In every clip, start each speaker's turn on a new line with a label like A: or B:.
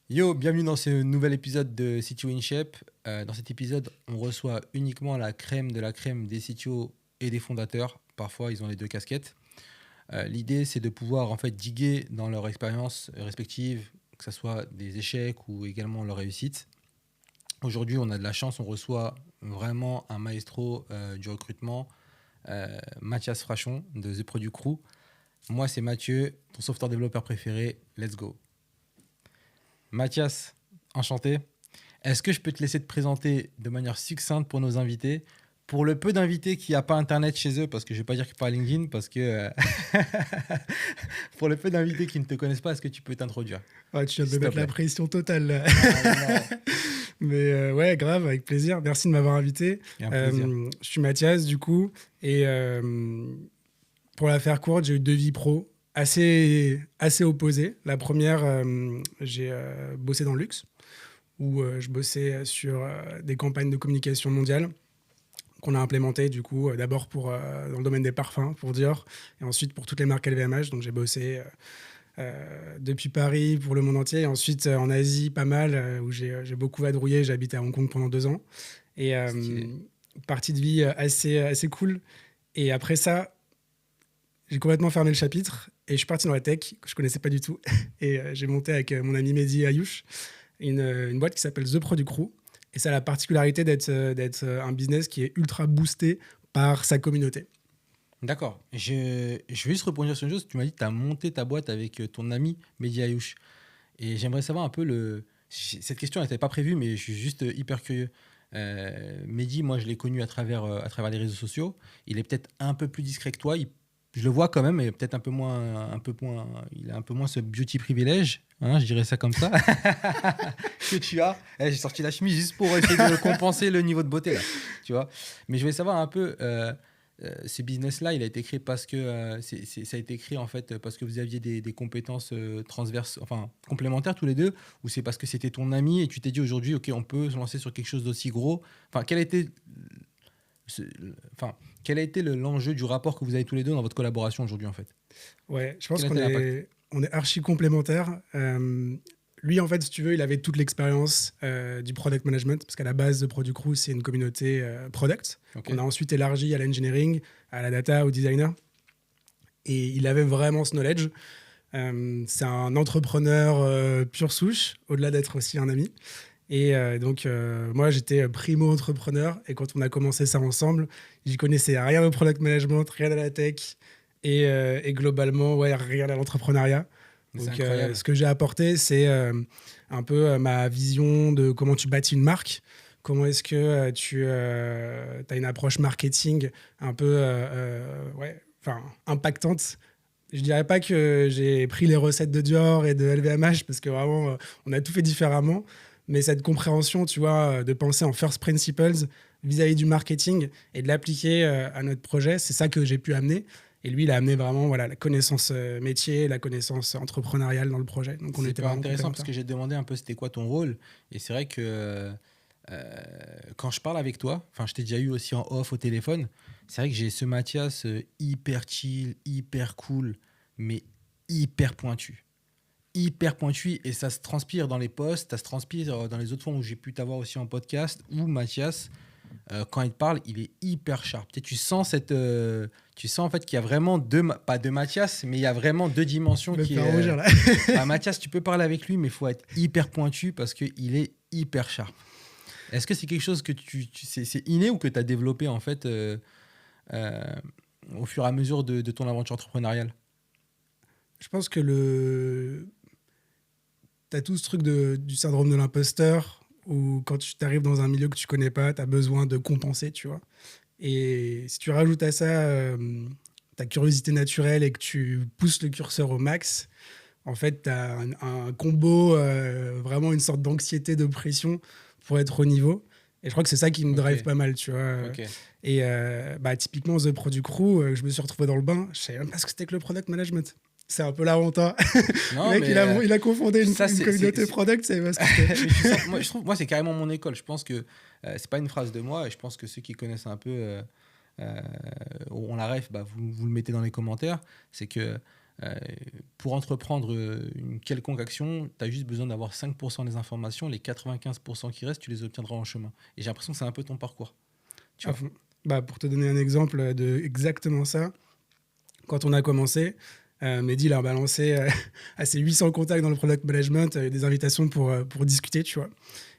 A: Yo, bienvenue dans ce nouvel épisode de CTO in Shape. Dans cet épisode, on reçoit uniquement la crème de la crème des CTO et des fondateurs. Parfois, ils ont les deux casquettes. L'idée, c'est de pouvoir en fait diguer dans leur expérience respective, que ce soit des échecs ou également leur réussite. Aujourd'hui, on a de la chance, on reçoit vraiment un maestro du recrutement, Mathias Frachon de The Product Crew. Moi, c'est Mathieu, ton software développeur préféré. Let's go. Mathias, enchanté. Est-ce que je peux te laisser te présenter de manière succincte pour nos invités? Pour le peu d'invités qui n'ont pas Internet chez eux, parce que je ne vais pas dire qu'ils parlent LinkedIn, parce que pour le peu d'invités qui ne te connaissent pas, est-ce que tu peux t'introduire?
B: Ouais, tu viens de me
A: S'il te
B: mettre la
A: plaît.
B: pression totale là.
A: Ah, mais non,
B: Mais ouais, grave, avec plaisir. Merci de m'avoir invité.
A: il y a un plaisir.
B: Je suis Mathias, du coup. Et pour la faire courte, j'ai eu deux vies pro assez opposées. La première, j'ai bossé dans le luxe, où je bossais sur des campagnes de communication mondiale qu'on a implémentées, du coup, d'abord dans le domaine des parfums, pour Dior, et ensuite pour toutes les marques LVMH. Donc j'ai bossé depuis Paris pour le monde entier, et ensuite en Asie pas mal, où j'ai beaucoup vadrouillé. J'ai habité à Hong Kong pendant 2 ans. Et
A: Stylé.
B: partie de vie assez cool. Et après ça, j'ai complètement fermé le chapitre et je suis parti dans la tech que je connaissais pas du tout. Et j'ai monté avec mon ami Mehdi Ayouch une boîte qui s'appelle The Product Crew. Et ça a la particularité d'être un business qui est ultra boosté par sa communauté.
A: D'accord. Je vais juste rebondir sur une chose. Tu m'as dit que tu as monté ta boîte avec ton ami Mehdi Ayouch. Et j'aimerais savoir un peu cette question n'était pas prévue, mais je suis juste hyper curieux. Mehdi, moi, je l'ai connu à travers les réseaux sociaux. Il est peut-être un peu plus discret que toi. Je le vois quand même, mais peut-être il a un peu moins ce beauty privilège, hein, je dirais ça comme ça, que tu as. J'ai sorti la chemise juste pour essayer de compenser le niveau de beauté, là, tu vois. Mais je vais savoir un peu, ce business-là, il a été créé parce que ça a été créé en fait parce que vous aviez des compétences transverses, enfin complémentaires tous les deux, ou c'est parce que c'était ton ami et tu t'es dit aujourd'hui, ok, on peut se lancer sur quelque chose d'aussi gros. Enfin, ce- enfin, quel a été l'enjeu du rapport que vous avez tous les deux dans votre collaboration aujourd'hui en fait?
B: Ouais, je pense
A: Quel a
B: qu'on
A: été l'impact?
B: est archi complémentaires. Lui, en fait, si tu veux, il avait toute l'expérience du product management, parce qu'à la base de Product Crew, c'est une communauté product,
A: Ok.
B: qu'on a ensuite élargi à l'engineering, à la data, au designer. Et il avait vraiment ce knowledge. C'est un entrepreneur pure souche, au-delà d'être aussi un ami. Et donc, moi, j'étais primo-entrepreneur. Et quand on a commencé ça ensemble, j'y connaissais rien au product management, rien à la tech. Et globalement, ouais, rien à l'entrepreneuriat.
A: Mais c'est
B: Donc,
A: incroyable.
B: ce que j'ai apporté, c'est un peu ma vision de comment tu bâtis une marque. Comment est-ce que tu as une approche marketing un peu ouais, impactante. Je dirais pas que j'ai pris les recettes de Dior et de LVMH parce que vraiment, on a tout fait différemment. Mais cette compréhension, tu vois, de penser en first principles vis-à-vis du marketing et de l'appliquer à notre projet, c'est ça que j'ai pu amener. Et lui, il a amené vraiment voilà, la connaissance métier, la connaissance entrepreneuriale dans le projet. Donc, on
A: C'est
B: était
A: hyper
B: vraiment
A: intéressant parce
B: complémentaires.
A: que j'ai demandé un peu c'était quoi ton rôle. Et c'est vrai que quand je parle avec toi, enfin je t'ai déjà eu aussi en off au téléphone, c'est vrai que j'ai ce Mathias hyper chill, hyper cool, mais hyper pointu. Hyper pointu et ça se transpire dans les posts, ça se transpire dans les autres fois où j'ai pu t'avoir aussi en podcast, où Mathias, quand il te parle, il est hyper sharp. Tu sais, tu sens en fait qu'il y a vraiment pas deux Mathias, mais il y a vraiment deux dimensions
B: Tu vas me
A: qui
B: faire
A: est.
B: rougir là.
A: Enfin, Mathias, tu peux parler avec lui, mais il faut être hyper pointu parce qu'il est hyper sharp. Est-ce que c'est quelque chose que c'est inné ou que tu as développé en fait euh, au fur et à mesure de ton aventure entrepreneuriale?
B: Je pense que t'as tout ce truc du syndrome de l'imposteur où quand tu t'arrives dans un milieu que tu connais pas, tu as besoin de compenser, tu vois. Et si tu rajoutes à ça ta curiosité naturelle et que tu pousses le curseur au max, en fait, tu as un combo, vraiment une sorte d'anxiété, de pression pour être au niveau. Et je crois que c'est ça qui me
A: Ok,
B: drive pas mal, tu vois.
A: ok.
B: Et bah, typiquement, The Product Crew, je me suis retrouvé dans le bain. Je savais même pas ce que c'était que le product management. C'est un peu la honte, hein. Le
A: Non,
B: mec,
A: mais
B: il a confondé
A: ça,
B: une communauté product, c'est pas ce que c'était.
A: mais tu sens, moi, je trouve, moi, c'est carrément mon école. Je pense que c'est pas une phrase de moi, et je pense que ceux qui connaissent un peu, on la ref, bah, vous le mettez dans les commentaires. C'est que Euh, pour entreprendre une quelconque action, tu as juste besoin d'avoir 5% des informations. Les 95% qui restent, tu les obtiendras en chemin. Et j'ai l'impression que c'est un peu ton parcours. Tu
B: À
A: vois.
B: fond. Bah, pour te donner un exemple de exactement ça, quand on a commencé, Mehdi il a balancé à ses 800 contacts dans le product management des invitations pour discuter, tu vois.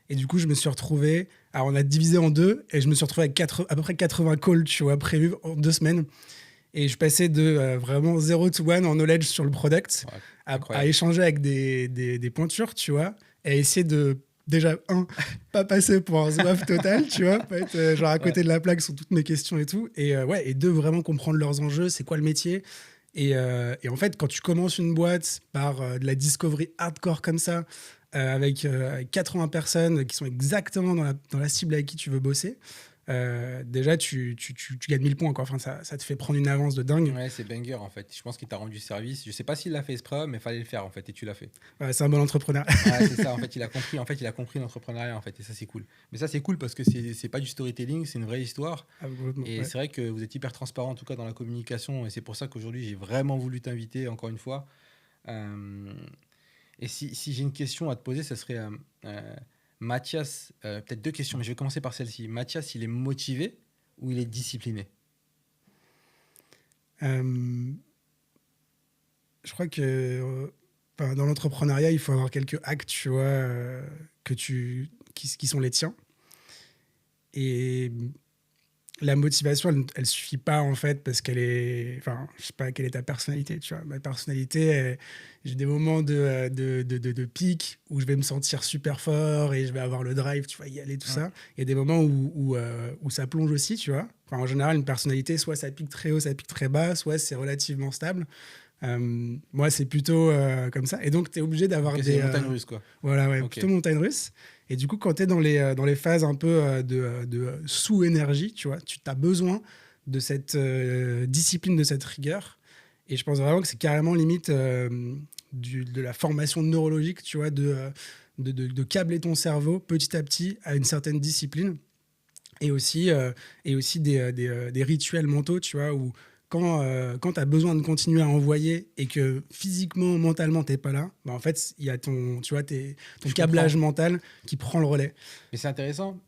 B: Et du coup, je me suis retrouvé. Alors, on a divisé en deux et je me suis retrouvé avec à peu près 80 calls, tu vois, prévus en 2 semaines. Et je passais de vraiment 0 to 1 en knowledge sur le product
A: Ouais,
B: à
A: incroyable.
B: échanger avec des pointures, tu vois, et à essayer de, déjà, pas passer pour un zouave total, tu vois, pas être genre à
A: Ouais.
B: côté de la plaque sur toutes mes questions et tout. Ouais, et deux, vraiment comprendre leurs enjeux, c'est quoi le métier. Et en fait, quand tu commences une boîte par de la discovery hardcore comme ça, avec 80 personnes qui sont exactement dans la cible avec qui tu veux bosser, déjà, tu gagnes 1000 points, quoi. Enfin, ça te fait prendre une avance de dingue.
A: Ouais, c'est banger en fait. Je pense qu'il t'a rendu service. Je sais pas s'il l'a fait exprès, mais fallait le faire en fait. Et tu l'as fait.
B: Ouais, c'est un bon entrepreneur.
A: Ouais, c'est ça. En fait, il a compris. En fait, il a compris l'entrepreneuriat en fait. Et ça, c'est cool. Mais ça, c'est cool parce que c'est pas du storytelling, c'est une vraie histoire.
B: Ah, complètement,
A: Et
B: ouais.
A: c'est vrai que vous êtes hyper transparent en tout cas dans la communication. Et c'est pour ça qu'aujourd'hui, j'ai vraiment voulu t'inviter encore une fois. Euh, et si j'ai une question à te poser, ça serait Mathias. Peut-être deux questions, mais je vais commencer par celle-ci. Mathias, il est motivé ou il est discipliné?
B: Euh, je crois que enfin, dans l'entrepreneuriat, il faut avoir quelques actes, tu vois, qui sont les tiens. Et la motivation, elle suffit pas, en fait, parce qu'elle est... Enfin, je sais pas quelle est ta personnalité, tu vois. Ma personnalité, j'ai des moments de pic où je vais me sentir super fort et je vais avoir le drive, tu vois, y aller, tout
A: Ouais.
B: ça. Il y a des moments où ça plonge aussi, tu vois. Enfin, en général, une personnalité, soit ça pique très haut, ça pique très bas, soit c'est relativement stable. Moi, c'est plutôt comme ça. Et donc, tu es obligé d'avoir
A: Ok, c'est les montagnes russes quoi.
B: voilà, ouais,
A: Ok.
B: plutôt montagne russe. Et du coup, quand tu es dans les phases un peu de sous-énergie, tu vois, tu as besoin de cette discipline, de cette rigueur. Et je pense vraiment que c'est carrément limite de la formation neurologique, tu vois, de câbler ton cerveau petit à petit à une certaine discipline. Et aussi des rituels mentaux, tu vois, où quand tu as besoin de continuer à envoyer et que physiquement, mentalement, tu n'es pas là, bah en fait, il y a tu vois, ton
A: Je
B: câblage
A: comprends.
B: mental qui prend le relais.
A: Mais c'est intéressant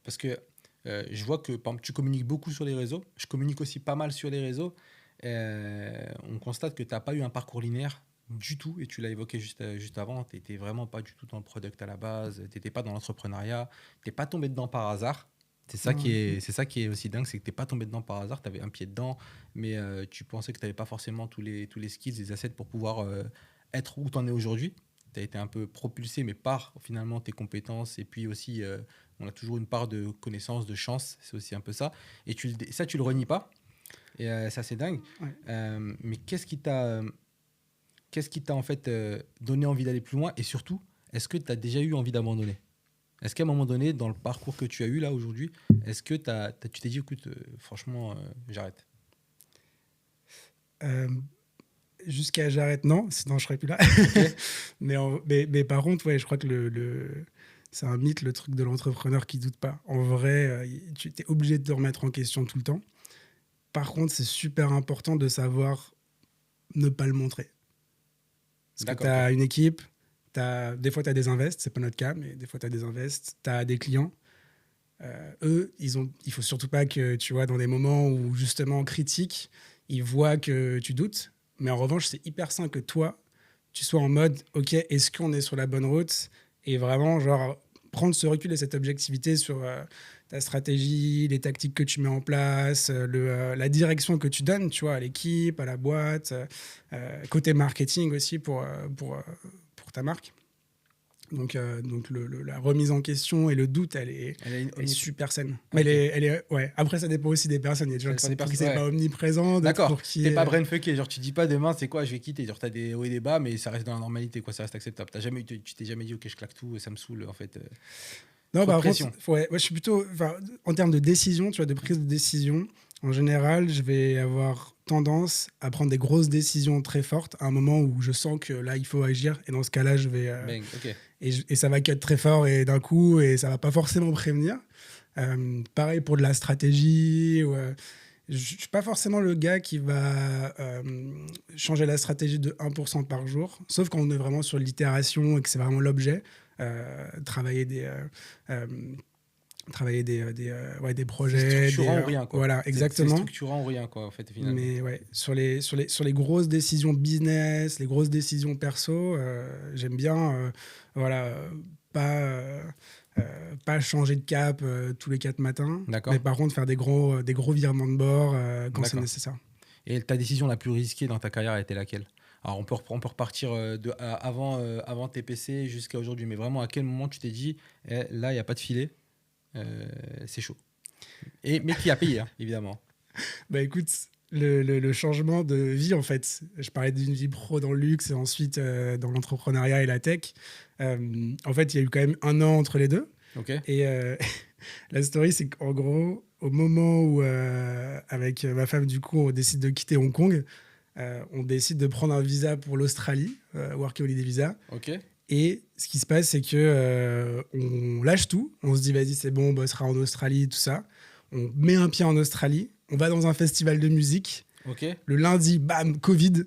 A: parce que je vois que par exemple, tu communiques beaucoup sur les réseaux. Je communique aussi pas mal sur les réseaux. On constate que tu n'as pas eu un parcours linéaire du tout. Et tu l'as évoqué juste avant. Tu n'étais vraiment pas du tout dans le product à la base. Tu n'étais pas dans l'entrepreneuriat. Tu n'es pas tombé dedans par hasard.
B: Ouais.
A: C'est ça qui est aussi dingue, c'est que tu n'es pas tombé dedans par hasard. Tu avais un pied dedans, mais tu pensais que tu n'avais pas forcément tous les skills, les assets pour pouvoir être où tu en es aujourd'hui. Tu as été un peu propulsé, mais par finalement tes compétences. Et puis aussi, on a toujours une part de connaissance, de chance. C'est aussi un peu ça. Et ça, tu le renies pas. Et ça, c'est dingue.
B: Ouais.
A: Mais qu'est-ce qui t'a en fait donné envie d'aller plus loin? Et surtout, est-ce que tu as déjà eu envie d'abandonner? Est-ce qu'à un moment donné, dans le parcours que tu as eu là aujourd'hui, est-ce que tu t'es dit, écoute, franchement, j'arrête?
B: Euh, Jusqu'à j'arrête, non, sinon je serais plus là.
A: Ok.
B: mais par contre, ouais, je crois que c'est un mythe, le truc de l'entrepreneur qui doute pas. En vrai, tu es obligé de te remettre en question tout le temps. Par contre, c'est super important de savoir ne pas le montrer. Parce que tu
A: D'accord, ok.
B: as une équipe, des fois tu as des invests, c'est pas notre cas, mais des fois tu as des invests, tu as des clients. Eux, il faut surtout pas que tu vois, dans des moments où justement critiques, ils voient que tu doutes. Mais en revanche, c'est hyper sain que toi, tu sois en mode, OK, est-ce qu'on est sur la bonne route? Et vraiment, genre, prendre ce recul et cette objectivité sur ta stratégie, les tactiques que tu mets en place, la direction que tu donnes, tu vois, à l'équipe, à la boîte, côté marketing aussi pour ta marque. Donc la remise en question et le doute,
A: Elle a une
B: elle est super saine. Mais
A: Ok.
B: ouais. Après, ça dépend aussi des personnes. Il y a des
A: Ça
B: gens
A: dépend des
B: pour qui
A: personnes.
B: c'est
A: Ouais.
B: pas omniprésent, d'autres
A: D'accord.
B: pour qui
A: T'es pas brainfucké. Genre, tu dis pas demain, c'est quoi, je vais quitter. Genre, t'as des hauts et des bas, mais ça reste dans la normalité, quoi. Ça reste acceptable. Tu t'es jamais dit, ok, je claque tout, ça me saoule, en fait.
B: Non,
A: Trop de
B: par contre,
A: pression.
B: ouais, moi, je suis plutôt. Enfin, en termes de décision, tu vois, de prise de décision, en général, je vais avoir tendance à prendre des grosses décisions très fortes à un moment où je sens que là, il faut agir. Et dans ce cas-là, je vais.
A: Bang, ok.
B: Et ça va cut très fort et d'un coup, et ça va pas forcément prévenir. Pareil pour de la stratégie. je suis pas forcément le gars qui va changer la stratégie de 1% par jour, sauf quand on est vraiment sur l'itération et que c'est vraiment l'objet. Travailler des
A: C'est
B: projets,
A: structurant ou rien, quoi.
B: voilà,
A: C'est
B: exactement.
A: structurant ou rien, quoi, en fait, finalement.
B: Mais ouais, sur les grosses décisions business, les grosses décisions perso, j'aime bien voilà, pas, euh, pas changer de cap tous les 4 matins, mais
A: D'accord?
B: par contre faire des gros virements de bord quand c'est
A: D'accord.
B: nécessaire.
A: Et ta décision la plus risquée dans ta carrière a été laquelle? Alors, on peut repartir avant TPC jusqu'à aujourd'hui, mais vraiment, à quel moment tu t'es dit, là, il n'y a pas de filet, c'est chaud. Mais qui a payé, hein, évidemment.
B: Bah écoute, le changement de vie, en fait, je parlais d'une vie pro dans le luxe et ensuite dans l'entrepreneuriat et la tech. En fait, il y a eu quand même 1 an entre les deux.
A: Ok?
B: Et la story, c'est qu'en gros, au moment où, avec ma femme, du coup, on décide de quitter Hong Kong, on décide de prendre un visa pour l'Australie, Working Holiday Visa.
A: Ok?
B: Et ce qui se passe, c'est que on lâche tout. On se dit, vas-y, c'est bon, on bossera en Australie, tout ça. On met un pied en Australie. On va dans un festival de musique.
A: Ok?
B: Le lundi, bam, Covid.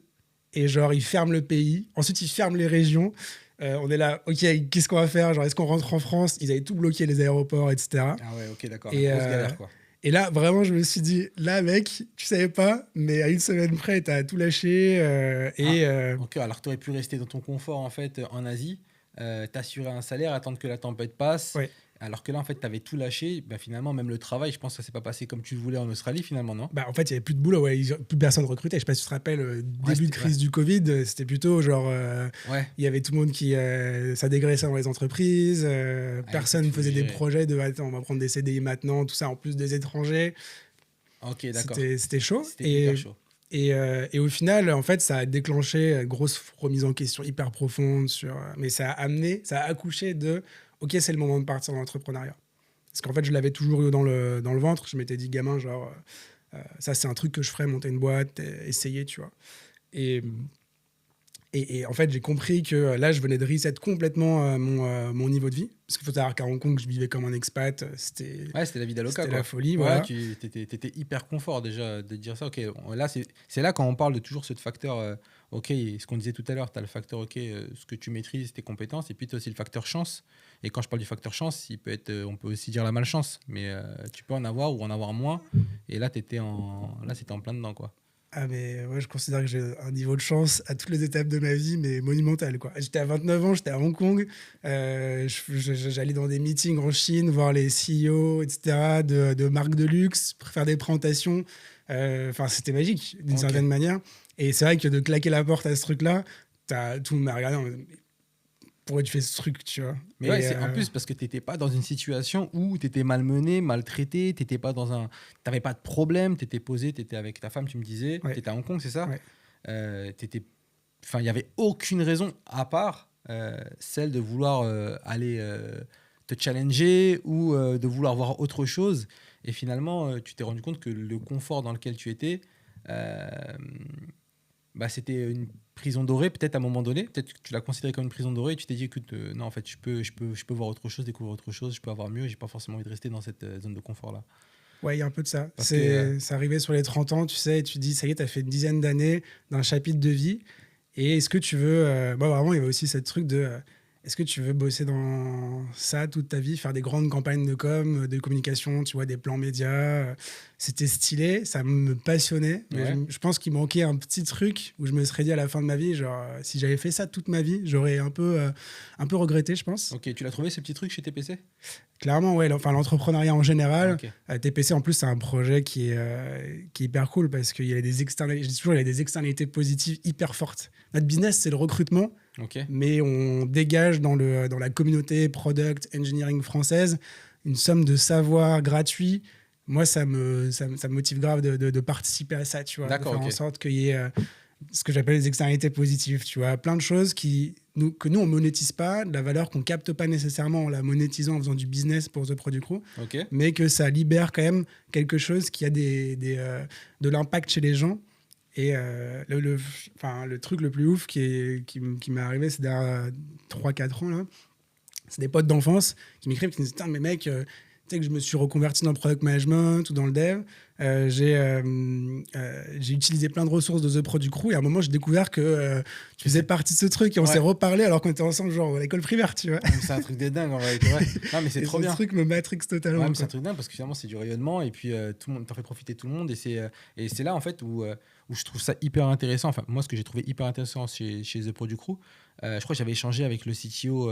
B: Et genre, ils ferment le pays. Ensuite, ils ferment les régions. On est là, ok, qu'est-ce qu'on va faire? Genre, est-ce qu'on rentre en France? Ils avaient tout bloqué, les aéroports, etc.
A: Ah ouais, ok, d'accord.
B: Et,
A: Grosse galère, quoi.
B: et là, vraiment, je me suis dit, là, mec, tu savais pas, mais à une semaine près, t'as tout lâché.
A: Ok, alors tu aurais pu rester dans ton confort, en fait, en Asie, t'assurer un salaire, attendre que la tempête passe.
B: Ouais.
A: Alors que là, en fait, tu avais tout lâché. Ben, finalement, même le travail, je pense que ça s'est pas passé comme tu le voulais en Australie, finalement, non?
B: Bah, en fait, il n'y avait plus de boulot, ouais. Plus personne recrutait. Je sais pas si tu te rappelles,
A: Ouais,
B: début de crise du Covid, c'était plutôt genre,
A: ouais.
B: il y avait tout le monde qui, ça dégraissait dans les entreprises,
A: Ah, il
B: personne
A: faut
B: faisait des
A: gérer.
B: projets de, attends, on va prendre des CDI maintenant, tout ça, en plus des étrangers.
A: Ok, d'accord.
B: C'était chaud.
A: C'était hyper chaud.
B: Et au final, en fait, ça a déclenché une grosse remise en question hyper profonde mais ça a accouché de, ok, c'est le moment de partir dans l'entrepreneuriat. Parce qu'en fait, je l'avais toujours eu dans le ventre. Je m'étais dit, gamin, genre, ça, c'est un truc que je ferais, monter une boîte, essayer, tu vois. Et, et en fait, j'ai compris que là, je venais de reset complètement mon niveau de vie. Parce qu'il faut savoir qu'à Hong Kong, je vivais comme un expat.
A: Ouais, c'était la vie d'Aloca,
B: C'était
A: quoi.
B: la folie,
A: Ouais,
B: voilà.
A: tu étais hyper confort déjà de dire ça. Ok, là, c'est là quand on parle de toujours ce facteur. Ok, ce qu'on disait tout à l'heure, tu as le facteur, ok, ce que tu maîtrises, tes compétences, et puis tu as aussi le facteur chance. Et quand je parle du facteur chance, on peut aussi dire la malchance, mais tu peux en avoir ou en avoir moins. Et là, c'était en plein dedans, quoi.
B: Ah, mais ouais, je considère que j'ai un niveau de chance à toutes les étapes de ma vie, mais monumental, quoi. J'étais à 29 ans, j'étais à Hong Kong. J'allais dans des meetings en Chine, voir les CEO, etc., de marques de luxe, faire des présentations. Enfin, c'était magique, d'une
A: Ok.
B: certaine manière. Et c'est vrai que de claquer la porte à ce truc-là, tout le monde m'a regardé en mode, pourquoi tu fais ce truc, tu vois?
A: Mais ouais, c'est en plus parce que tu n'étais pas dans une situation où tu étais malmené, maltraité, t'avais pas de problème, tu étais posé, tu étais avec ta femme, tu me disais,
B: Ouais.
A: tu étais à Hong Kong, c'est ça?
B: Ouais.
A: Enfin, il n'y avait aucune raison à part celle de vouloir aller te challenger ou de vouloir voir autre chose. Et finalement, tu t'es rendu compte que le confort dans lequel tu étais, euh, bah, c'était une prison dorée, peut-être à un moment donné. Peut-être que tu l'as considéré comme une prison dorée et tu t'es dit, écoute, non, en fait, je peux voir autre chose, découvrir autre chose, je peux avoir mieux, j'ai pas forcément envie de rester dans cette zone de confort-là.
B: Ouais, il y a un peu de ça.
A: Parce que,
B: C'est arrivé sur les 30 ans, tu sais, et tu te dis, ça y est, tu as fait une dizaine d'années d'un chapitre de vie. Et est-ce que tu veux. Bah, vraiment, il y avait aussi ce truc de. Est-ce que tu veux bosser dans ça toute ta vie, faire des grandes campagnes de com, de communication, tu vois, des plans médias C'était stylé, ça me passionnait. Mais
A: Ouais.
B: je pense qu'il manquait un petit truc où je me serais dit à la fin de ma vie, genre, si j'avais fait ça toute ma vie, j'aurais un peu regretté, je pense.
A: ok, tu l'as trouvé ce petit truc chez TPC?
B: Clairement, ouais, enfin, l'entrepreneuriat en général.
A: Ok.
B: TPC, en plus, c'est un projet qui est hyper cool parce qu'il y a des externalités, je dis toujours, il y a des externalités positives hyper fortes. Notre business, c'est le recrutement,
A: Ok.
B: mais on dégage dans la communauté product engineering française une somme de savoir gratuit. Moi, ça me motive grave de participer à ça, tu vois, de
A: D'accord,
B: faire
A: ok.
B: en sorte qu'il y ait ce que j'appelle les externalités positives, tu vois, plein de choses que nous on monétise pas, de la valeur qu'on capte pas nécessairement en la monétisant en faisant du business pour The Product Crew,
A: Ok.
B: mais que ça libère quand même quelque chose qui a de l'impact chez les gens. Et enfin, le truc le plus ouf qui m'est arrivé ces derniers 3-4 ans, là, c'est des potes d'enfance qui m'écrivent, qui me disent, putain, mais mec, sais que je me suis reconverti dans le product management ou dans le dev. J'ai utilisé plein de ressources de The Product Crew et à un moment, j'ai découvert que tu faisais partie de ce truc et on s'est reparlé alors qu'on était ensemble, genre à l'école primaire, tu vois.
A: C'est un truc de dingue en vrai. Non, mais c'est trop bien.
B: Ce truc me matrix totalement.
A: Ouais, mais c'est un truc dingue parce que finalement, c'est du rayonnement et puis tout le monde, t'en fais profiter tout le monde. Et c'est là en fait où je trouve ça hyper intéressant. Enfin, moi, ce que j'ai trouvé hyper intéressant chez The Product Crew, je crois que j'avais échangé avec le CTO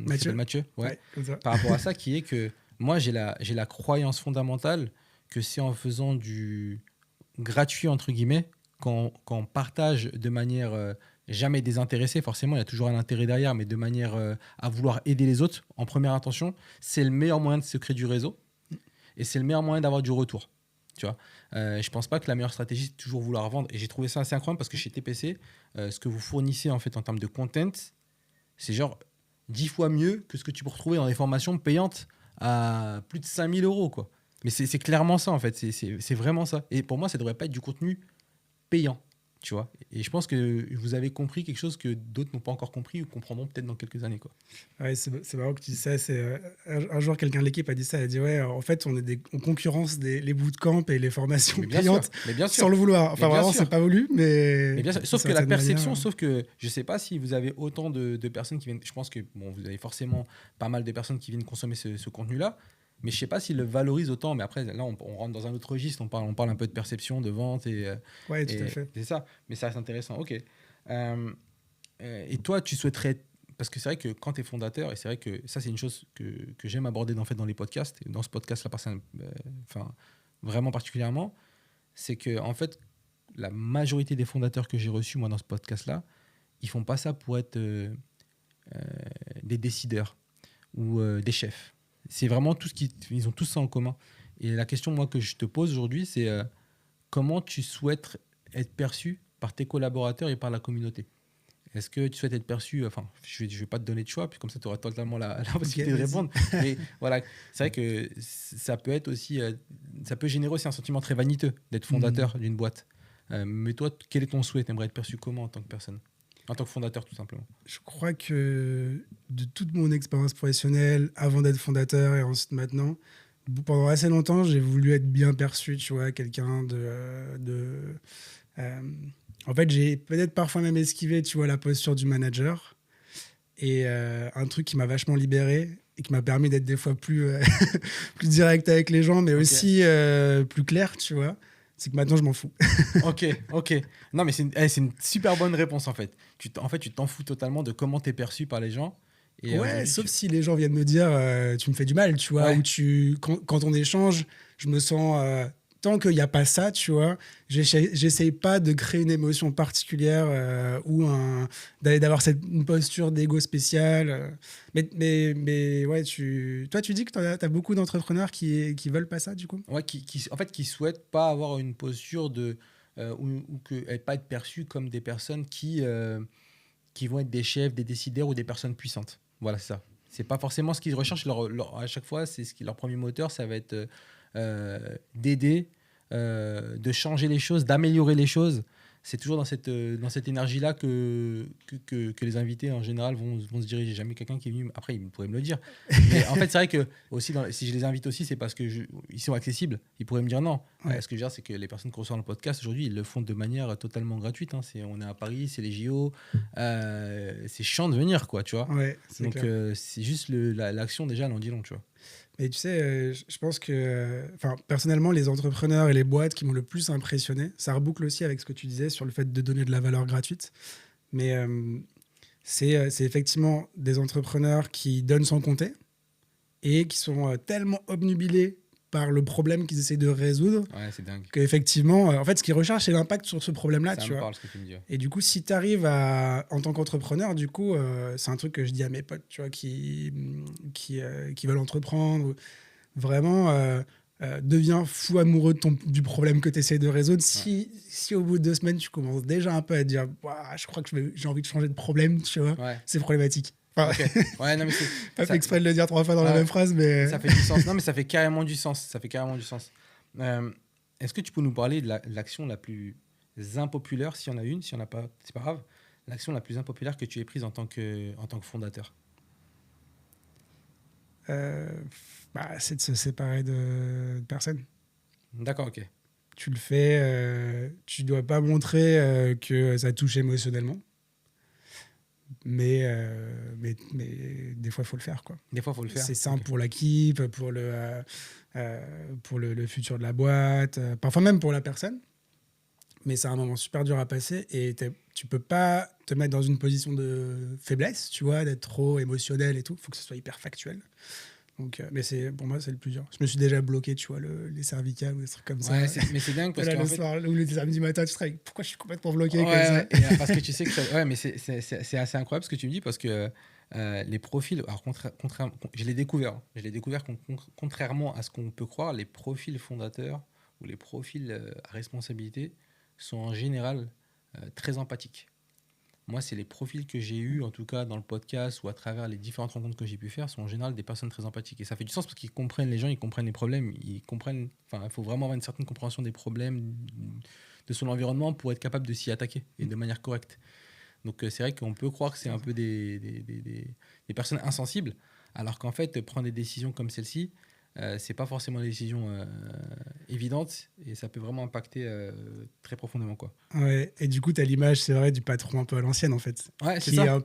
A: qui s'appelle Mathieu,
B: comme ça.
A: par rapport à ça, qui est que moi, j'ai la croyance fondamentale que c'est en faisant du gratuit, entre guillemets, quand on partage de manière jamais désintéressée, forcément, il y a toujours un intérêt derrière, mais de manière à vouloir aider les autres en première intention, c'est le meilleur moyen de se créer du réseau et c'est le meilleur moyen d'avoir du retour. Tu vois, je pense pas que la meilleure stratégie c'est toujours vouloir vendre. Et j'ai trouvé ça assez incroyable parce que chez TPC, ce que vous fournissez en fait en termes de content, c'est genre 10 fois mieux que ce que tu peux retrouver dans des formations payantes à plus de 5000 euros, quoi. Mais c'est clairement ça en fait, c'est vraiment ça. Et pour moi, ça devrait pas être du contenu payant, tu vois. Et je pense que vous avez compris quelque chose que d'autres n'ont pas encore compris ou comprendront peut-être dans quelques années, quoi.
B: Ouais, c'est marrant que tu dis ça. Un jour, quelqu'un de l'équipe a dit ça. Elle a dit ouais, en fait, on concurrence les bootcamps et les formations payantes sans le vouloir. Enfin, vraiment, c'est pas voulu, mais
A: bien sûr. Sauf que la perception, sauf que je sais pas si vous avez autant de personnes qui viennent. Je pense que bon, vous avez forcément pas mal de personnes qui viennent consommer ce contenu-là. Mais je ne sais pas s'ils le valorisent autant. Mais après, là, on rentre dans un autre registre. On parle un peu de perception, de vente.
B: Oui, tout à fait.
A: C'est ça. Mais ça reste intéressant. OK. Et toi, tu souhaiterais... Parce que c'est vrai que quand tu es fondateur, et c'est vrai que ça, c'est une chose que j'aime aborder dans les podcasts, et dans ce podcast-là, vraiment particulièrement, c'est que en fait, la majorité des fondateurs que j'ai reçus, moi, dans ce podcast-là, ils ne font pas ça pour être des décideurs ou des chefs. C'est vraiment tout ils ont tous ça en commun. Et la question, moi, que je te pose aujourd'hui, c'est comment tu souhaites être perçu par tes collaborateurs et par la communauté? Est-ce que tu souhaites être perçu... Enfin, je ne vais pas te donner de choix, puis comme ça, tu auras totalement la possibilité de répondre. Mais voilà, c'est vrai que ça peut être aussi... ça peut générer aussi un sentiment très vaniteux d'être fondateur d'une boîte. Mais toi, quel est ton souhait? Tu aimerais être perçu comment en tant que personne? En tant que fondateur, tout simplement.
B: Je crois que de toute mon expérience professionnelle, avant d'être fondateur et ensuite maintenant, pendant assez longtemps, j'ai voulu être bien perçu, tu vois, quelqu'un en fait, j'ai peut-être parfois même esquivé, tu vois, la posture du manager. Et un truc qui m'a vachement libéré et qui m'a permis d'être des fois plus, plus direct avec les gens, mais aussi plus clair, tu vois. C'est que maintenant, je m'en fous.
A: Ok. Non, mais c'est une super bonne réponse, en fait. Tu t'en fous totalement de comment tu es perçu par les gens.
B: Et sauf si les gens viennent me dire tu me fais du mal, tu vois, ou quand on échange, je me sens... tant qu'il n'y a pas ça, tu vois, j'essaye pas de créer une émotion particulière ou d'avoir une posture d'ego spécial. Mais ouais, toi, tu dis que tu as beaucoup d'entrepreneurs qui veulent pas ça, du coup?
A: Ouais, en fait, qui souhaitent pas avoir une posture de... ou pas être perçus comme des personnes qui vont être des chefs, des décideurs ou des personnes puissantes. Voilà, c'est ça. C'est pas forcément ce qu'ils recherchent. À chaque fois, c'est leur premier moteur, ça va être d'aider, de changer les choses, d'améliorer les choses. C'est toujours dans cette énergie-là que les invités, en général, vont se diriger. Jamais quelqu'un qui est venu... Après, ils pourraient me le dire. Mais en fait, c'est vrai que aussi, si je les invite aussi, c'est parce qu'ils sont accessibles. Ils pourraient me dire non.
B: Ouais.
A: Ce que je veux dire, c'est que les personnes qui reçoivent le podcast, aujourd'hui, ils le font de manière totalement gratuite. Hein. On est à Paris, c'est les JO. C'est chiant de venir, quoi, tu vois.
B: Ouais,
A: donc, c'est juste l'action, déjà, elle en dit long, tu vois.
B: Mais tu sais, je pense que, personnellement, les entrepreneurs et les boîtes qui m'ont le plus impressionné, ça reboucle aussi avec ce que tu disais sur le fait de donner de la valeur gratuite. Mais c'est effectivement des entrepreneurs qui donnent sans compter et qui sont tellement obnubilés par le problème qu'ils essayent de résoudre,
A: c'est dingue.
B: Qu'effectivement, en fait, ce qu'ils recherchent, c'est l'impact sur ce problème-là.
A: Ça me parle, ce que tu me dis.
B: Et du coup, si tu arrives en tant qu'entrepreneur, du coup, c'est un truc que je dis à mes potes, tu vois, qui veulent entreprendre. Vraiment, deviens fou amoureux du problème que tu essaies de résoudre. Si au bout de 2 semaines, tu commences déjà un peu à te dire, je crois que j'ai envie de changer de problème, tu vois, c'est problématique.
A: Ouais, non, mais
B: pas fait exprès de le dire 3 fois dans la même phrase, mais...
A: Ça fait du sens. Non, mais ça fait carrément du sens. Est-ce que tu peux nous parler de l'action la plus impopulaire, s'il y en a une, s'il n'y en a pas, c'est pas grave, l'action la plus impopulaire que tu aies prise en tant que fondateur?
B: C'est de se séparer de personnes.
A: D'accord, ok.
B: Tu le fais, tu dois pas montrer que ça touche émotionnellement, mais des fois, il faut le faire, quoi.
A: Des fois, il faut le faire.
B: C'est simple
A: Ok.
B: pour l'équipe, pour le futur de la boîte, parfois même pour la personne. Mais c'est un moment super dur à passer et tu peux pas te mettre dans une position de faiblesse, tu vois, d'être trop émotionnel et tout. Il faut que ce soit hyper factuel. Donc, mais pour moi, c'est le plus dur. Je me suis déjà bloqué, tu vois, les cervicales ou des trucs comme
A: Ouais,
B: ça.
A: mais c'est dingue parce
B: Là,
A: qu'en
B: le
A: fait.
B: soir ou le samedi matin, tu te dis pourquoi je suis complètement bloqué
A: Ouais,
B: comme ça.
A: ouais, et, parce que tu sais que ouais, mais c'est assez incroyable ce que tu me dis parce que les profils, alors contrairement, je l'ai découvert, hein. Je l'ai découvert contrairement à ce qu'on peut croire, les profils fondateurs ou les profils à responsabilité sont en général très empathiques. Moi, c'est les profils que j'ai eus, en tout cas dans le podcast ou à travers les différentes rencontres que j'ai pu faire, sont en général des personnes très empathiques. Et ça fait du sens parce qu'ils comprennent les gens, ils comprennent les problèmes, ils comprennent. Enfin, il faut vraiment avoir une certaine compréhension des problèmes de son environnement pour être capable de s'y attaquer et de manière correcte. Donc, c'est vrai qu'on peut croire que c'est un peu des personnes insensibles, alors qu'en fait, prendre des décisions comme celle-ci, c'est pas forcément des décisions évidentes et ça peut vraiment impacter très profondément, quoi.
B: Ouais. Et du coup, tu as l'image, c'est vrai, du patron un peu à l'ancienne, en fait,
A: Ouais, c'est ça.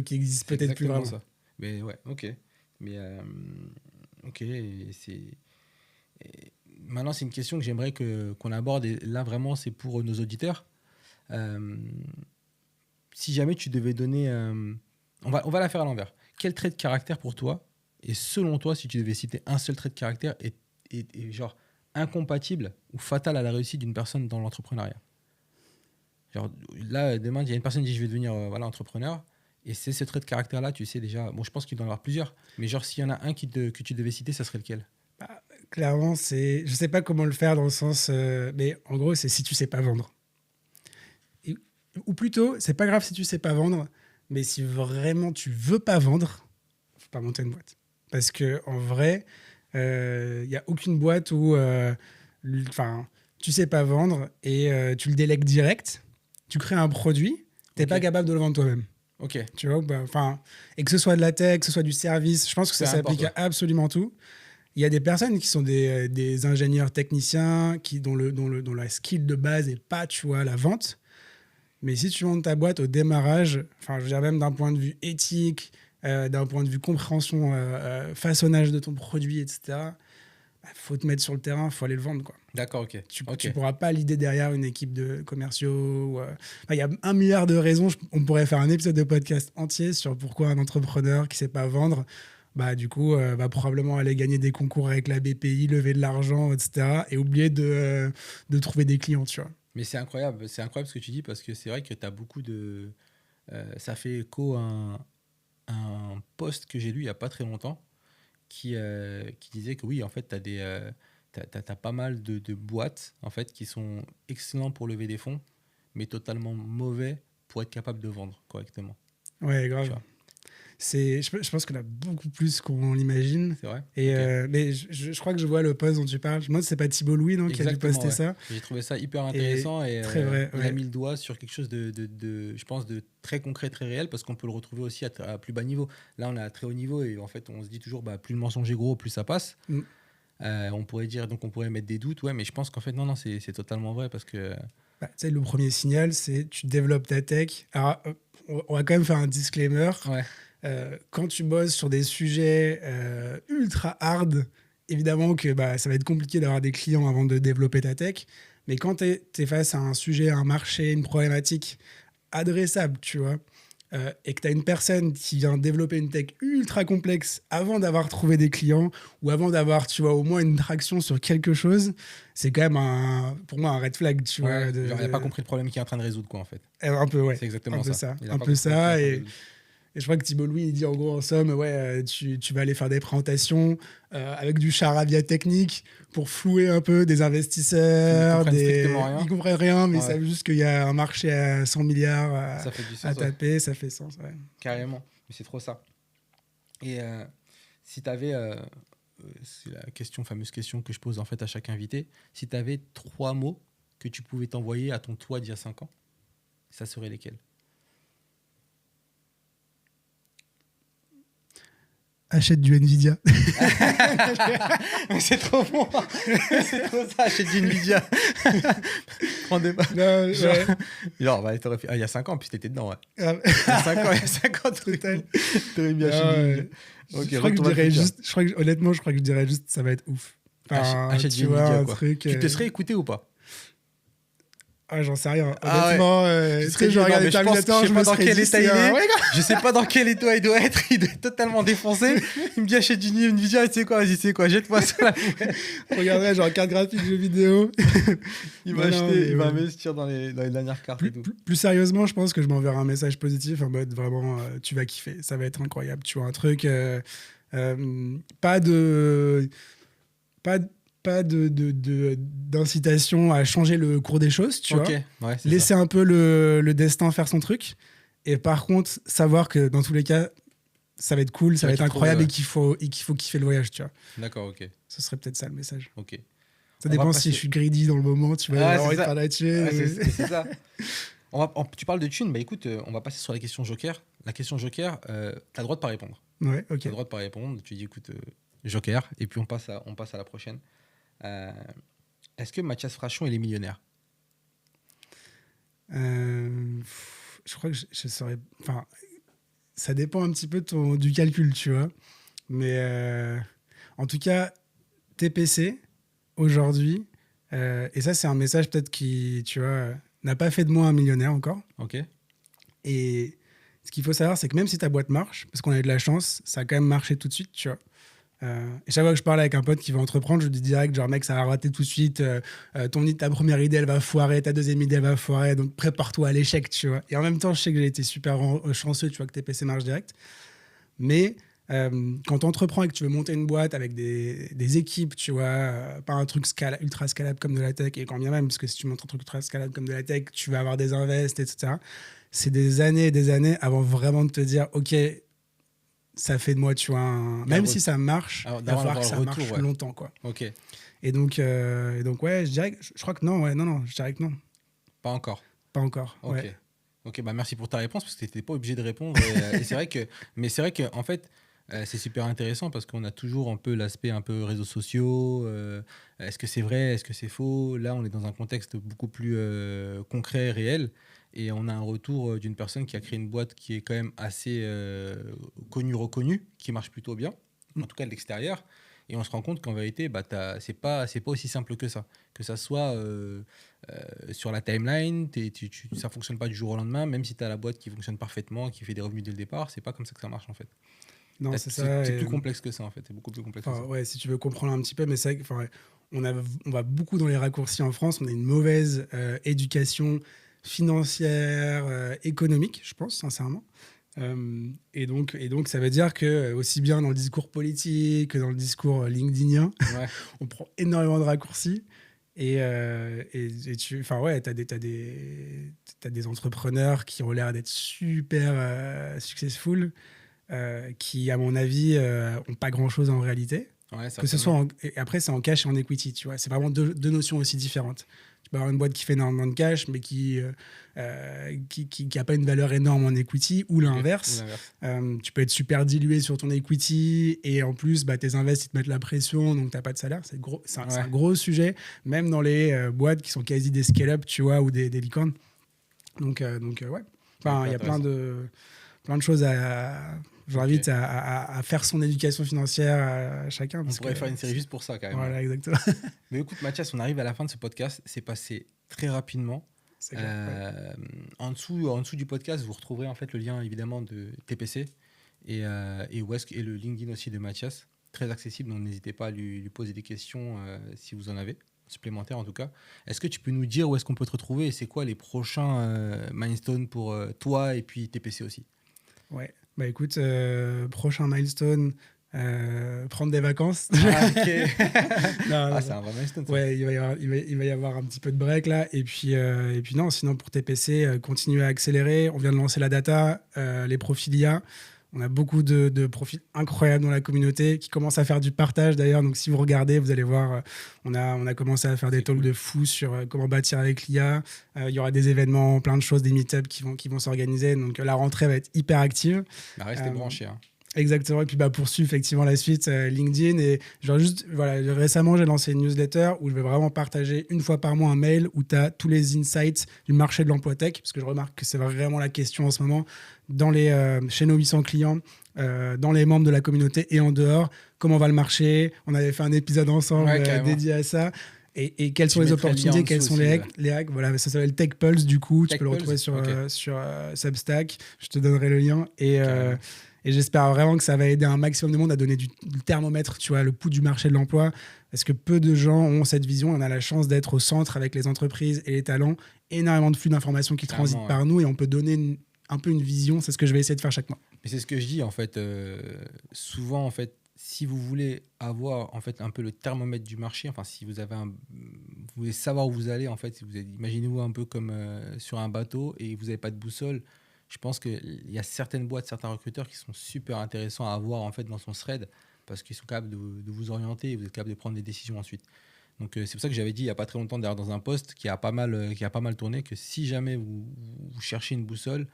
B: qui existe
A: C'est
B: peut-être plus
A: exactement
B: vraiment.
A: ça. Mais ouais, ok. Mais ok, maintenant c'est une question que j'aimerais qu'on aborde. Et là vraiment, c'est pour nos auditeurs. Euh, si jamais tu devais donner, on va la faire à l'envers. Quel trait de caractère pour toi, et selon toi, si tu devais citer un seul trait de caractère, est genre incompatible ou fatal à la réussite d'une personne dans l'entrepreneuriat? Genre, là, demain, il y a une personne qui dit je vais devenir voilà, entrepreneur. Et c'est ce trait de caractère-là, tu sais déjà. Bon, je pense qu'il doit y en avoir plusieurs. Mais genre, s'il y en a un que tu devais citer, ça serait lequel?
B: Bah, clairement, je sais pas comment le faire dans le sens, mais en gros, c'est si tu sais pas vendre. Et- ou plutôt, c'est pas grave si tu sais pas vendre, mais si vraiment tu veux pas vendre, faut pas monter une boîte. Parce que en vrai, il y a aucune boîte où, enfin, tu sais pas vendre et tu le délègues direct. Tu crées un produit, t'es
A: Ok.
B: pas capable de le vendre toi-même.
A: Ok.
B: Tu vois, bah, enfin, et que ce soit de la tech, que ce soit du service, je pense que
A: Peu
B: ça
A: importe,
B: s'applique
A: ouais.
B: à absolument tout. Il y a des personnes qui sont des ingénieurs techniciens dont la skill de base n'est pas, tu vois, la vente. Mais si tu montes ta boîte au démarrage, enfin, je veux dire même d'un point de vue éthique, d'un point de vue compréhension, façonnage de ton produit, etc., faut te mettre sur le terrain, faut aller le vendre, quoi.
A: D'accord, ok. Ok.
B: Tu pourras pas l'idée derrière une équipe de commerciaux. Enfin, il y a 1 milliard de raisons. On pourrait faire un épisode de podcast entier sur pourquoi un entrepreneur qui sait pas vendre, bah, du coup, va probablement aller gagner des concours avec la BPI, lever de l'argent, etc. Et oublier de trouver des clients, tu vois.
A: Mais c'est incroyable ce que tu dis parce que c'est vrai que tu as beaucoup de. Ça fait écho à un post que j'ai lu il n'y a pas très longtemps qui disait que oui, en fait, tu as t'as pas mal de boîtes en fait, qui sont excellents pour lever des fonds, mais totalement mauvais pour être capable de vendre correctement.
B: Ouais,
A: Tu
B: grave.
A: vois,
B: Je pense qu'on a beaucoup plus qu'on l'imagine.
A: c'est vrai?
B: Et
A: Ok.
B: mais je crois que je vois le post dont tu parles. Moi, c'est pas Thibault Louis, non, qui a dû
A: Exactement,
B: poster
A: ouais.
B: ça.
A: J'ai trouvé ça hyper
B: Et
A: intéressant et
B: très vrai,
A: il a
B: ouais.
A: mis le doigt sur quelque chose je pense, de très concret, très réel parce qu'on peut le retrouver aussi à plus bas niveau. Là, on est à très haut niveau et en fait, on se dit toujours, bah, plus le mensonge est gros, plus ça passe.
B: Mm.
A: On pourrait dire, donc on pourrait mettre des doutes, ouais, mais je pense qu'en fait, non, non, c'est totalement vrai parce que.
B: Bah, tu sais, le premier signal, c'est tu développes ta tech. Alors, on va quand même faire un disclaimer.
A: Ouais,
B: Quand tu bosses sur des sujets ultra hard, évidemment que bah, ça va être compliqué d'avoir des clients avant de développer ta tech. Mais quand tu es face à un sujet, un marché, une problématique adressable, tu vois, et que tu as une personne qui vient développer une tech ultra complexe avant d'avoir trouvé des clients ou avant d'avoir, tu vois, au moins une traction sur quelque chose, c'est quand même, pour moi, un red flag, tu vois.
A: ouais. Genre, il n'a pas compris le problème qu'il est en train de résoudre, quoi, en fait.
B: Un peu, ouais.
A: C'est
B: Un
A: exactement
B: peu
A: ça.
B: ça.
A: Il n'a
B: Un
A: pas
B: peu
A: compris le problème qu'il est en
B: ça.
A: train de
B: Et
A: résoudre.
B: je crois que Thibault Louis, il dit en gros, en somme, ouais, tu vas aller faire des présentations avec du charabia technique pour flouer un peu des
A: Qui ne
B: investisseurs.
A: comprennent strictement
B: Ils
A: rien.
B: comprennent rien, mais ils
A: Ouais,
B: savent juste qu'il y a un marché à 100 milliards
A: ça fait du
B: à
A: sens, ouais.
B: taper. Ça fait sens, ouais.
A: Carrément. Mais c'est trop ça. Et si tu avais, c'est la question, fameuse question que je pose en fait à chaque invité, si tu avais 3 mots que tu pouvais t'envoyer à ton toi d'il y a 5 ans, ça serait lesquels?
B: achète du Nvidia.
A: C'est trop bon. C'est trop ça, achète du Nvidia. Prends des balles.
B: Non, ouais.
A: Genre, bah, t'aurais fait... il y a 5 ans, puis t'étais dedans, ouais.
B: Ah,
A: Il y a 5 ans, t'aurais mis acheter du Nvidia. Ok,
B: je crois que je dirais juste, honnêtement, je crois que je dirais juste, ça va être ouf. Enfin,
A: achète
B: tu
A: du
B: vois,
A: Nvidia,
B: un
A: quoi.
B: truc.
A: Tu te serais écouté ou pas?
B: Ah, j'en sais rien.
A: Ah ouais.
B: Honnêtement,
A: Tu serais
B: je regarde
A: non, mais je pense-
B: Terminator,
A: je sais
B: je
A: pas
B: me
A: dans
B: serais
A: quel
B: dit,
A: état
B: c'est
A: il est.
B: un- Ouais,
A: Je sais pas dans quel état il doit être. Il doit être totalement défoncé. Il me dit achète du Nvidia, et tu sais quoi, vas-y, tu sais quoi, jette-moi ça là.
B: je regarderais genre carte graphique, jeux vidéo.
A: Il
B: Non,
A: va
B: non,
A: acheter,
B: mais
A: il va
B: ouais.
A: investir dans les dernières cartes et tout.
B: Plus sérieusement, je pense que je m'enverrai un message positif en mode vraiment, tu vas kiffer, ça va être incroyable. Tu vois, un truc, pas de. Pas d'incitation à changer le cours des choses, tu vois.
A: Ouais, c'est
B: Laisser
A: ça.
B: un peu le destin faire son truc. Et par contre, savoir que dans tous les cas, ça va être cool, ça va
A: vas
B: être
A: t'y
B: incroyable
A: trouver,
B: et qu'il faut kiffer le voyage, tu vois.
A: D'accord, ok.
B: Ce serait peut-être ça le message.
A: Ok.
B: Ça
A: On
B: dépend
A: va
B: si
A: passer-
B: je suis greedy dans le moment, tu vois.
A: Ah,
B: J'ai envie
A: c'est
B: de
A: ça.
B: faire là-dessus.
A: Ouais, c'est ça. Tu parles de thunes, bah écoute, on va passer sur la question Joker. La question Joker, t'as le droit de pas répondre.
B: Ouais, ok.
A: T'as le droit de pas répondre. Tu dis écoute, Joker, et puis on passe à la prochaine. Est-ce que Mathias Frachon il est millionnaire?
B: Je crois que je saurais. Enfin, ça dépend un petit peu du calcul, tu vois. Mais en tout cas, TPC, aujourd'hui, et ça, c'est un message peut-être qui, tu vois, n'a pas fait de moi un millionnaire encore.
A: Ok.
B: Et ce qu'il faut savoir, c'est que même si ta boîte marche, parce qu'on a eu de la chance, ça a quand même marché tout de suite, tu vois. Et chaque fois que je parle avec un pote qui veut entreprendre, je lui dis direct, genre, mec, ça va rater tout de suite. Ta première idée, elle va foirer. Ta deuxième idée, elle va foirer. Donc, prépare-toi à l'échec, tu vois. Et en même temps, je sais que j'ai été super chanceux, tu vois, que TPC marche direct. Mais quand tu entreprends et que tu veux monter une boîte avec des équipes, tu vois, pas un truc ultra scalable comme de la tech, et quand bien même, parce que si tu montes un truc ultra scalable comme de la tech, tu vas avoir des invests, etc. C'est des années et des années avant vraiment de te dire, OK, ça fait de moi, tu vois, même si ça marche, il va falloir que ça marche longtemps, quoi.
A: Ok.
B: Et donc, ouais, je dirais que, je crois que non, je dirais que non.
A: Pas encore.
B: Pas encore,
A: Ok.
B: ouais.
A: Ok, bah merci pour ta réponse parce que tu n'étais pas obligé de répondre. Et c'est vrai que, en fait, c'est super intéressant parce qu'on a toujours un peu l'aspect un peu réseaux sociaux. Est-ce que c'est vrai? Est-ce que c'est faux? Là, on est dans un contexte beaucoup plus concret, réel. Et on a un retour d'une personne qui a créé une boîte qui est quand même assez connue, reconnue, qui marche plutôt bien, en tout cas de l'extérieur. Et on se rend compte qu'en vérité, bah, c'est pas aussi simple que ça. Que ça soit sur la timeline, ça ne fonctionne pas du jour au lendemain, même si tu as la boîte qui fonctionne parfétement, qui fait des revenus dès le départ, c'est pas comme ça que ça marche en fait.
B: Non, c'est ça.
A: C'est plus complexe que ça en fait, c'est beaucoup plus complexe que ça.
B: Ouais, si tu veux comprendre un petit peu, mais c'est vrai qu'on va beaucoup dans les raccourcis en France, on a une mauvaise éducation financière, économique, je pense, sincèrement. Et donc, ça vedo dire que aussi bien dans le discours politique que dans le discours LinkedInien,
A: Ouais.
B: on prend énormément de raccourcis. Et t'as des entrepreneurs qui ont l'air d'être super successful, qui, à mon avis, ont pas grand-chose en réalité.
A: Ouais,
B: Que ce soit et après, c'est en cash et en equity, tu vois. C'est vraiment deux notions aussi différentes. Tu peux avoir une boîte qui fait énormément de cash, mais qui a pas une valeur énorme en equity, ou l'inverse. Tu peux être super dilué sur ton equity, et en plus, tes invests, ils te mettent la pression, donc t'as pas de salaire. C'est un gros sujet, même dans les boîtes qui sont quasi des scale-up, tu vois, ou des licornes. Donc ouais. Enfin, il y a plein de choses à... J'invite à faire son éducation financière à chacun.
A: On pourrait faire une série juste pour ça, carrément.
B: Voilà, exactement.
A: Mais écoute, Mathias, on arrive à la fin de ce podcast. C'est passé très rapidement. En dessous du podcast, vous retrouverez en fait le lien évidemment de TPC et le LinkedIn aussi de Mathias. Très accessible, donc n'hésitez pas à lui poser des questions si vous en avez, supplémentaires en tout cas. Est-ce que tu peux nous dire où est-ce qu'on peut te retrouver et c'est quoi les prochains milestones pour toi et puis TPC aussi?
B: Ouais. Bah écoute, prochain milestone, prendre des vacances.
A: Ah, ok.
B: non,
A: c'est un vrai milestone. Ça.
B: Ouais, il va y avoir un petit peu de break là. Et puis non, sinon pour TPC, continuer à accélérer. On vient de lancer la data, les profils IA. On a beaucoup de profils incroyables dans la communauté qui commencent à faire du partage d'ailleurs. Donc si vous regardez, vous allez voir, on a commencé à faire des talks de fou sur comment bâtir avec l'IA. Il y aura des événements, plein de choses, des meet-ups qui vont s'organiser. Donc la rentrée va être hyper active.
A: Restez branchés. Hein.
B: Exactement. Et puis pour suivre effectivement la suite, LinkedIn. Et genre juste, voilà, récemment, j'ai lancé une newsletter où je vais vraiment partager une fois par mois un mail où tu as tous les insights du marché de l'emploi tech, parce que je remarque que c'est vraiment la question en ce moment chez nos 800 clients, dans les membres de la communauté et en dehors. Comment va le marché? On avait fait un épisode ensemble
A: Ouais, carrément.
B: dédié à ça. Et quelles sont
A: Je
B: les
A: mettrai le lien en
B: opportunités, quelles
A: dessous
B: sont
A: aussi.
B: les hacks. Voilà, ça s'appelle Tech Pulse, du coup. Tu
A: Tech
B: peux le retrouver
A: Pulse, ok,
B: sur Substack. Je te donnerai le lien.
A: carrément.
B: Et j'espère vraiment que ça va aider un maximum de monde à donner du thermomètre, tu vois, le pouls du marché de l'emploi. Parce que peu de gens ont cette vision. On a la chance d'être au centre avec les entreprises et les talents. Énormément de flux d'informations qui transitent
A: Clairement, ouais.
B: par nous et on peut donner un peu une vision. C'est ce que je vais essayer de faire chaque mois.
A: Mais c'est ce que je dis en fait. Souvent en fait, si vous voulez avoir en fait un peu le thermomètre du marché, enfin si vous avez vous voulez savoir où vous allez en fait, si vous imaginez-vous un peu comme sur un bateau et vous n'avez pas de boussole, je pense qu'il y a certaines boîtes, certains recruteurs qui sont super intéressants à avoir en fait dans son thread parce qu'ils sont capables de vous orienter et vous êtes capable de prendre des décisions ensuite. Donc c'est pour ça que j'avais dit il n'y a pas très longtemps d'ailleurs dans un post qui a pas mal tourné que si jamais vous cherchez une boussole,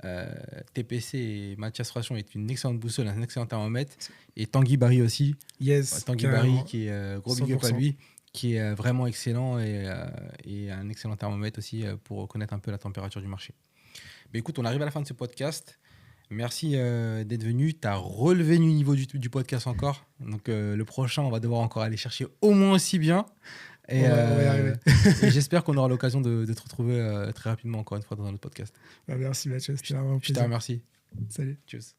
A: euh, TPC et Mathias Frachon est une excellente boussole, un excellent thermomètre. Et Tanguy Barry aussi.
B: Yes,
A: Tanguy Barry,
B: carrément.
A: qui est gros big up à
B: 100%.
A: lui, qui est vraiment excellent et un excellent thermomètre aussi pour connaître un peu la température du marché. Mais écoute, on arrive à la fin de ce podcast. Merci d'être venu. Tu as relevé le niveau du podcast encore. Donc le prochain, on va devoir encore aller chercher au moins aussi bien. Et,
B: On va y arriver.
A: et j'espère qu'on aura l'occasion de te retrouver très rapidement encore une fois dans un autre podcast.
B: Merci Mathieu, c'était vraiment un
A: Je te
B: plaisir.
A: remercie.
B: Salut.
A: Tchuss.